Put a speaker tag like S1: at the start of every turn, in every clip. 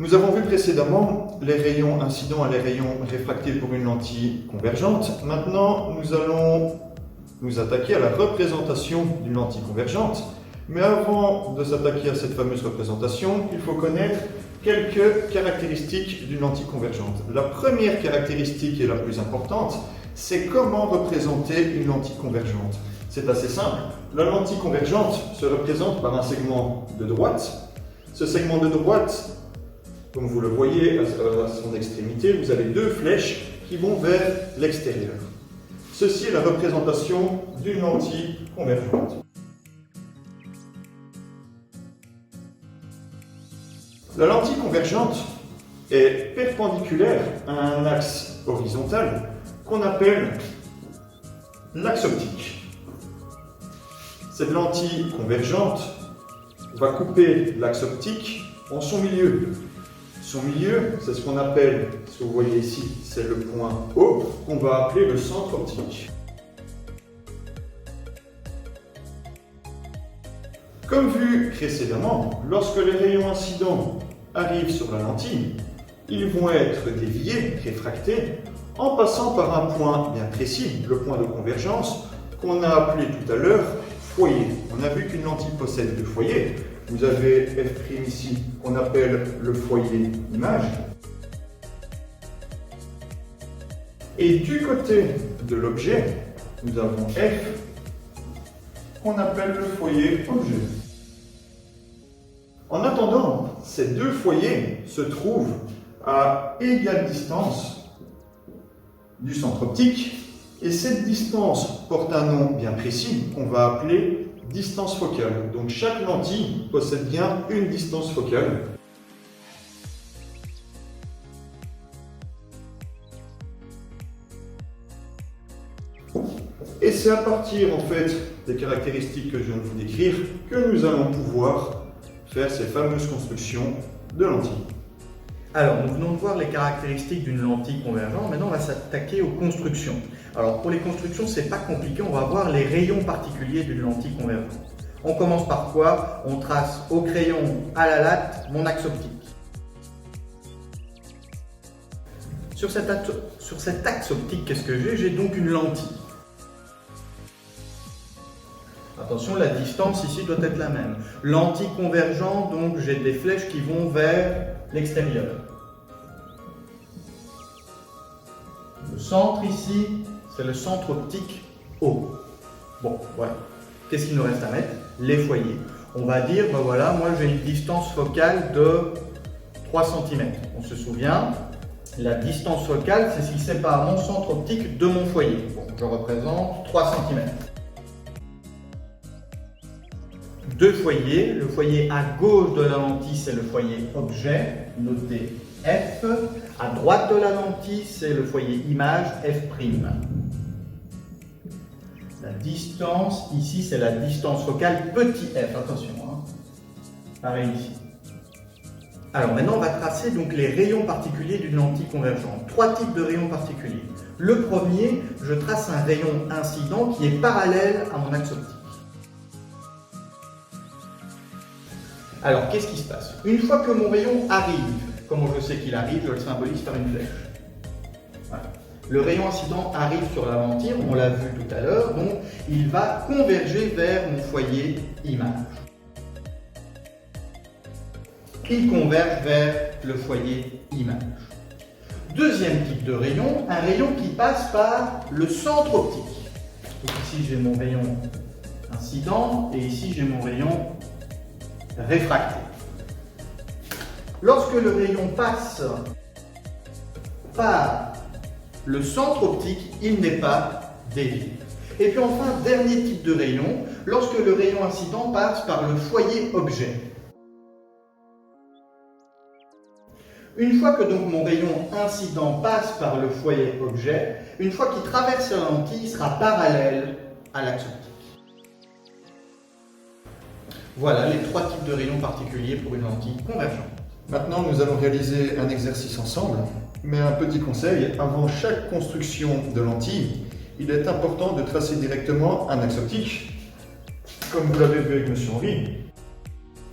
S1: Nous avons vu précédemment les rayons incidents et les rayons réfractés pour une lentille convergente. Maintenant, nous allons nous attaquer à la représentation d'une lentille convergente. Mais avant de s'attaquer à cette fameuse représentation, il faut connaître quelques caractéristiques d'une lentille convergente. La première caractéristique et la plus importante, c'est comment représenter une lentille convergente. C'est assez simple. La lentille convergente se représente par un segment de droite. Ce segment de droite, comme vous le voyez à son extrémité, vous avez deux flèches qui vont vers l'extérieur. Ceci est la représentation d'une lentille convergente. La lentille convergente est perpendiculaire à un axe horizontal qu'on appelle l'axe optique. Cette lentille convergente va couper l'axe optique en son milieu. Son milieu, c'est ce qu'on appelle, ce que vous voyez ici, c'est le point O, qu'on va appeler le centre optique. Comme vu précédemment, lorsque les rayons incidents arrivent sur la lentille, ils vont être déviés, réfractés, en passant par un point bien précis, le point de convergence, qu'on a appelé tout à l'heure foyer. On a vu qu'une lentille possède deux foyers. Vous avez F' ici, qu'on appelle le foyer image. Et du côté de l'objet, nous avons F, qu'on appelle le foyer objet. En attendant, ces deux foyers se trouvent à égale distance du centre optique, et cette distance porte un nom bien précis qu'on va appeler distance focale. Donc chaque lentille possède bien une distance focale. Et c'est à partir en fait des caractéristiques que je viens de vous décrire que nous allons pouvoir faire ces fameuses constructions de lentilles.
S2: Alors, nous venons de voir les caractéristiques d'une lentille convergente. Maintenant, on va s'attaquer aux constructions. Alors, pour les constructions, c'est pas compliqué. On va voir les rayons particuliers d'une lentille convergente. On commence par quoi? On trace au crayon, à la latte, mon axe optique. Sur cet axe optique, qu'est-ce que j'ai? J'ai donc une lentille. Attention, la distance ici doit être la même. Lentille convergente, donc j'ai des flèches qui vont vers l'extérieur. Le centre ici, c'est le centre optique O. Bon, voilà. Qu'est-ce qu'il nous reste à mettre? Les foyers. On va dire, ben voilà, moi j'ai une distance focale de 3 cm. On se souvient, la distance focale, c'est ce qui sépare mon centre optique de mon foyer. Bon, je représente 3 cm. Deux foyers. Le foyer à gauche de la lentille, c'est le foyer objet, noté F. À droite de la lentille, c'est le foyer image, F'. La distance, ici, c'est la distance focale petit f, attention. Hein. Pareil ici. Alors maintenant, on va tracer donc les rayons particuliers d'une lentille convergente. Trois types de rayons particuliers. Le premier, je trace un rayon incident qui est parallèle à mon axe optique. Alors, qu'est-ce qui se passe? Une fois que mon rayon arrive, comment je sais qu'il arrive? Je le symbolise par une flèche. Voilà. Le rayon incident arrive sur la lentille, on l'a vu tout à l'heure, donc il va converger vers mon foyer image. Il converge vers le foyer image. Deuxième type de rayon, un rayon qui passe par le centre optique. Donc ici j'ai mon rayon incident et ici j'ai mon rayon réfracté. Lorsque le rayon passe par le centre optique, il n'est pas dévié. Et puis enfin, dernier type de rayon, lorsque le rayon incident passe par le foyer objet. Une fois que donc mon rayon incident passe par le foyer objet, une fois qu'il traverse la lentille, il sera parallèle à l'axe optique. Voilà les trois types de rayons particuliers pour une lentille convergente.
S1: Maintenant, nous allons réaliser un exercice ensemble, mais un petit conseil, avant chaque construction de lentille, il est important de tracer directement un axe optique, comme vous l'avez vu avec M. Henry.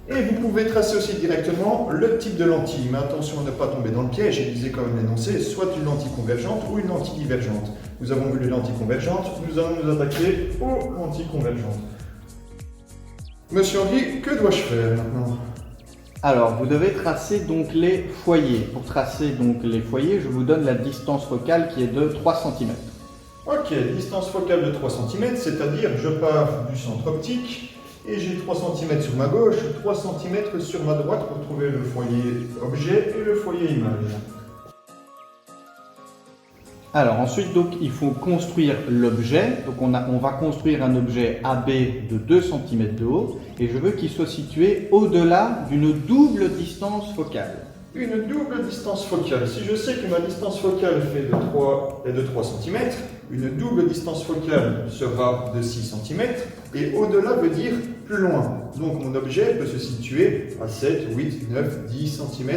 S1: Et vous pouvez tracer aussi directement le type de lentille, mais attention à ne pas tomber dans le piège, et lisez quand même l'énoncé, soit une lentille convergente ou une lentille divergente. Nous avons vu les lentilles convergentes, nous allons nous attaquer aux lentilles convergentes. Monsieur Henry, que dois-je faire maintenant?
S2: Alors, vous devez tracer donc les foyers. Pour tracer donc les foyers, je vous donne la distance focale qui est de 3 cm.
S1: Ok, distance focale de 3 cm, c'est-à-dire je pars du centre optique et j'ai 3 cm sur ma gauche, 3 cm sur ma droite pour trouver le foyer objet et le foyer image.
S2: Alors ensuite, donc, il faut construire l'objet. Donc on va construire un objet AB de 2 cm de haut et je veux qu'il soit situé au-delà d'une double distance focale.
S1: Une double distance focale. Si je sais que ma distance focale est de 3 cm, une double distance focale sera de 6 cm et au-delà veut dire plus loin. Donc mon objet peut se situer à 7, 8, 9, 10 cm,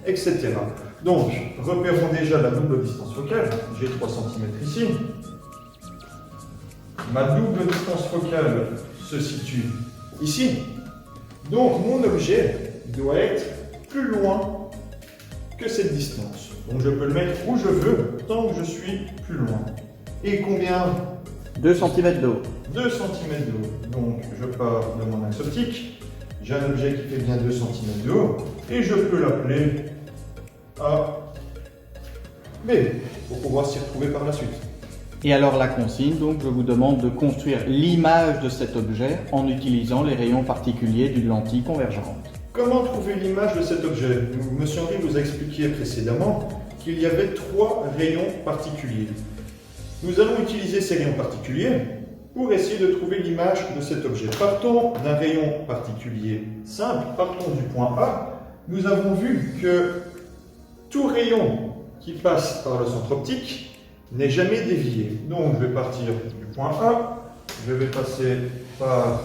S1: etc. Donc, repérons déjà la double distance focale. J'ai 3 cm ici. Ma double distance focale se situe ici. Donc, mon objet doit être plus loin que cette distance. Donc, je peux le mettre où je veux, tant que je suis plus loin. Et combien?
S2: 2 cm de haut.
S1: 2 cm de haut. Donc, je pars de mon axe optique. J'ai un objet qui fait bien 2 cm de haut. Et je peux l'appeler A, B, pour pouvoir s'y retrouver par la suite.
S2: Et alors la consigne, donc je vous demande de construire l'image de cet objet en utilisant les rayons particuliers d'une lentille convergente.
S1: Comment trouver l'image de cet objet? Monsieur Henry vous a expliqué précédemment qu'il y avait 3 rayons particuliers. Nous allons utiliser ces rayons particuliers pour essayer de trouver l'image de cet objet. Partons d'un rayon particulier simple, partons du point A. Nous avons vu que tout rayon qui passe par le centre optique n'est jamais dévié. Donc je vais partir du point A, je vais passer par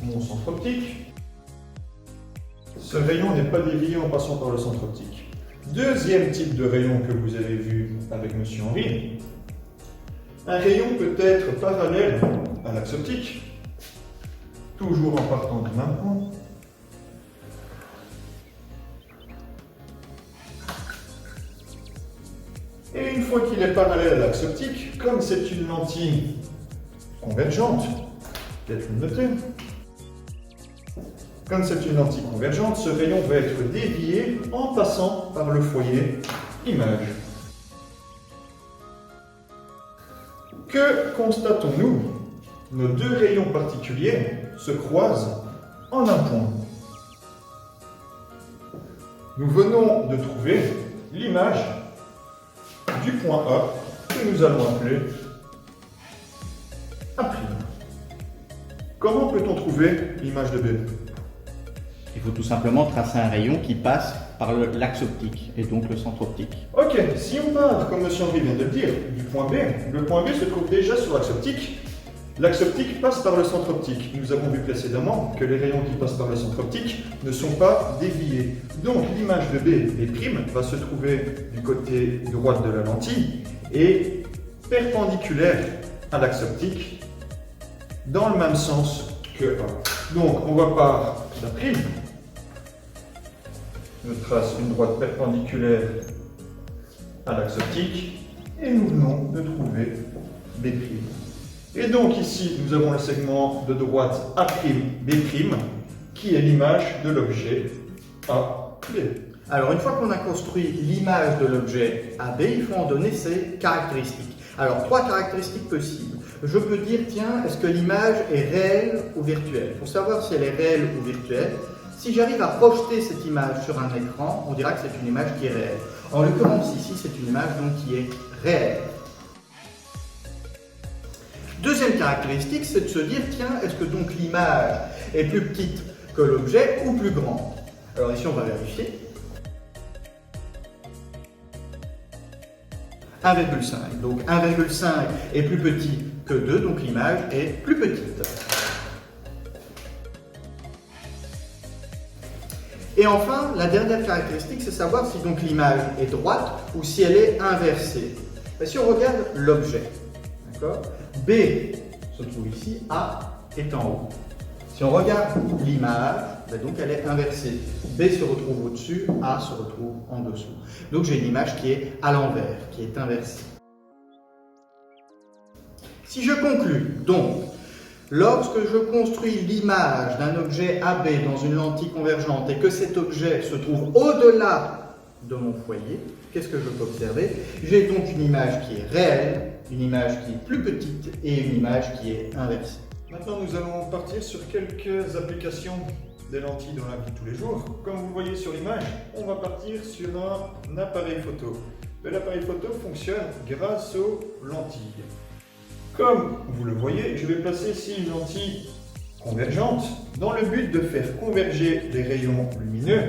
S1: mon centre optique. Ce rayon n'est pas dévié en passant par le centre optique. Deuxième type de rayon que vous avez vu avec Monsieur Henry, un rayon peut être parallèle à l'axe optique, toujours en partant du même point. Et une fois qu'il est parallèle à l'axe optique, comme c'est une lentille convergente, peut-être le noter, comme c'est une lentille convergente, ce rayon va être dévié en passant par le foyer image. Que constatons-nous? Nos deux rayons particuliers se croisent en un point. Nous venons de trouver l'image du point A que nous allons appeler A'. Comment peut-on trouver l'image de B?
S2: Il faut tout simplement tracer un rayon qui passe par l'axe optique et donc le centre optique.
S1: Ok, si on part, comme M. Henry vient de le dire, du point B, le point B se trouve déjà sur l'axe optique. L'axe optique passe par le centre optique. Nous avons vu précédemment que les rayons qui passent par le centre optique ne sont pas déviés. Donc l'image de B' va se trouver du côté droit de la lentille et perpendiculaire à l'axe optique dans le même sens que A. Donc on va par la prime. Je trace une droite perpendiculaire à l'axe optique et nous venons de trouver B'. Et donc ici, nous avons le segment de droite A'B' qui est l'image de l'objet AB.
S2: Alors une fois qu'on a construit l'image de l'objet AB, il faut en donner ses caractéristiques. Alors 3 caractéristiques possibles. Je peux dire, tiens, est-ce que l'image est réelle ou virtuelle? Pour savoir si elle est réelle ou virtuelle, si j'arrive à projeter cette image sur un écran, on dira que c'est une image qui est réelle. En l'occurrence ici, c'est une image donc qui est réelle. Deuxième caractéristique, c'est de se dire, tiens, est-ce que donc l'image est plus petite que l'objet ou plus grande? Alors ici, on va vérifier. 1,5. Donc 1,5 est plus petit que 2, donc l'image est plus petite. Et enfin, la dernière caractéristique, c'est savoir si donc l'image est droite ou si elle est inversée. Et si on regarde l'objet, d'accord? B se trouve ici, A est en haut. Si on regarde l'image, donc elle est inversée. B se retrouve au-dessus, A se retrouve en dessous. Donc j'ai une image qui est à l'envers, qui est inversée. Si je conclus, donc, lorsque je construis l'image d'un objet AB dans une lentille convergente et que cet objet se trouve au-delà de mon foyer, qu'est-ce que je peux observer? J'ai donc une image qui est réelle, une image qui est plus petite et une image qui est inversée.
S1: Maintenant, nous allons partir sur quelques applications des lentilles dans la vie de tous les jours. Comme vous le voyez sur l'image, on va partir sur un appareil photo. L'appareil photo fonctionne grâce aux lentilles. Comme vous le voyez, je vais placer ici une lentille convergente dans le but de faire converger les rayons lumineux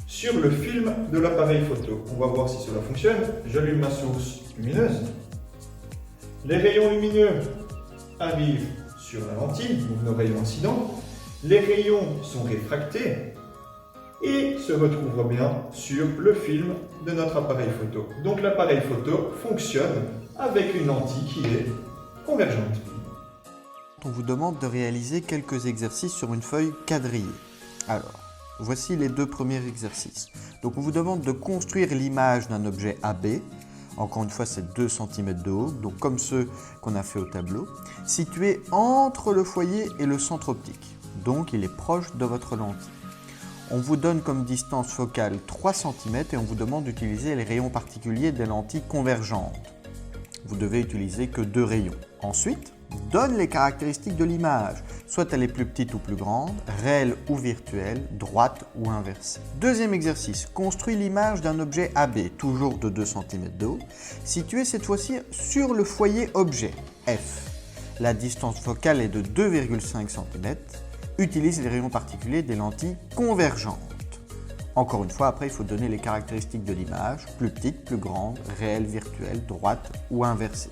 S1: sur le film de l'appareil photo. On va voir si cela fonctionne. J'allume ma source lumineuse. Les rayons lumineux arrivent sur la lentille, donc nos rayons incidents. Les rayons sont réfractés et se retrouvent bien sur le film de notre appareil photo. Donc l'appareil photo fonctionne avec une lentille qui est convergente.
S3: On vous demande de réaliser quelques exercices sur une feuille quadrillée. Alors, voici les deux premiers exercices. Donc on vous demande de construire l'image d'un objet AB. Encore une fois, c'est 2 cm de haut, donc comme ceux qu'on a fait au tableau, situé entre le foyer et le centre optique. Donc il est proche de votre lentille. On vous donne comme distance focale 3 cm et on vous demande d'utiliser les rayons particuliers des lentilles convergentes. Vous devez utiliser que 2 rayons. Ensuite, donne les caractéristiques de l'image, soit elle est plus petite ou plus grande, réelle ou virtuelle, droite ou inversée. Deuxième exercice, construis l'image d'un objet AB, toujours de 2 cm de haut, situé cette fois-ci sur le foyer objet, F. La distance focale est de 2,5 cm. Utilise les rayons particuliers des lentilles convergentes. Encore une fois, après, il faut donner les caractéristiques de l'image, plus petite, plus grande, réelle, virtuelle, droite ou inversée.